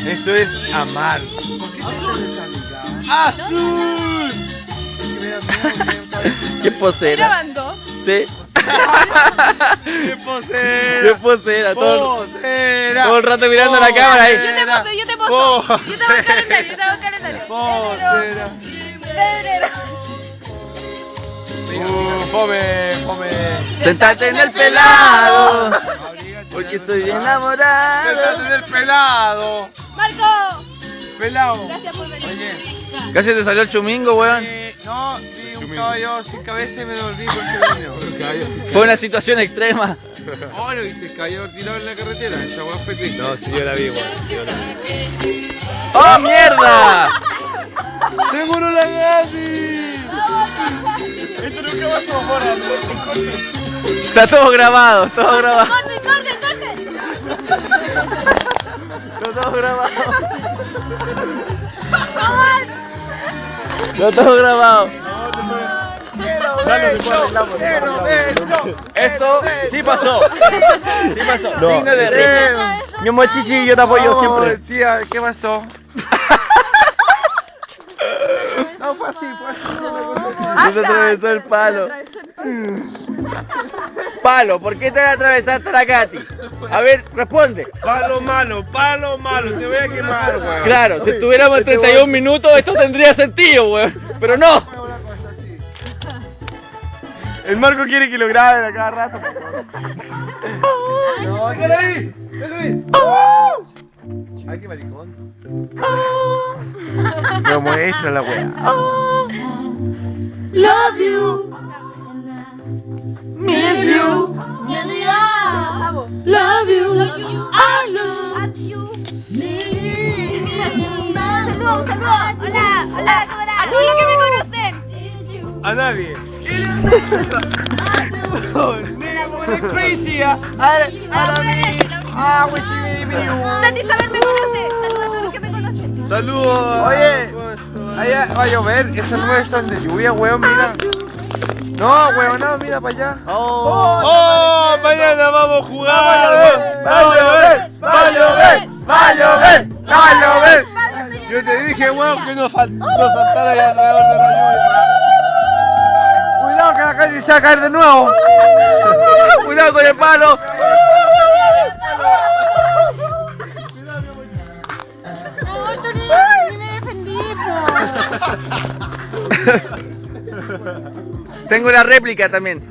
Esto es amar. ¡Azul! ¿Qué posera? ¿Grabando? Sí. ¡Qué posera! ¿Qué posera? Todo el rato mirando la cámara ahí. Yo te poso. Yo te hago el calendario, Posera. Febrero. Fome. Sentate en el pelado, porque estoy bien enamorado. Sentate en el pelado. Marco. Pelado. Gracias por venir. Oye. Casi te salió el chumingo, weón. No, vi un caballo sin cabeza y me devolví porque vino. Fue una situación extrema. Oh, ¿no viste el caballo tirado en la carretera? Esa weá fue triste. No, sí, yo la vi igual. ¡Oh, mierda! ¡Seguro la Gati! Esto nunca pasó, ahora, Está todo grabado, todo grabado. Corte. Está todo grabado. Está todo grabado. Esto sí pasó. Sí pasó. No, Digno de rey. Ño Mochichi, yo te apoyo siempre. Tía, ¿qué pasó? No, fue así. Se te atravesó el palo. Palo, ¿por qué te atravesaste la Katy? A ver, responde. Palo malo, te voy a quemar, weón. Claro, si estuviéramos en 31 minutos esto tendría sentido, weón. Pero no. El Marco quiere que lo graben a cada rato. No, ¿qué ahí? Ay, qué maricón. Me muestra la weá. Love you. Miss you. Love you. I love you. Saludos. Hola, cámara. A todos los que me conocen. A nadie. Crazy. Santi Isabel me conoce. Saludos a todos los que me conocen. Saludos. Oye, allá va a llover. Esas nubes son de lluvia, weón, mira. No, weón, no, mira para allá. ¡Oh! Mañana vamos a jugar. Va a llover. Yo te dije, weón, que no saltara ahí alrededor de la lluvia. Cuidado que la calle se va a caer de nuevo. Cuidado con el palo. Me defendí, Tengo la réplica también.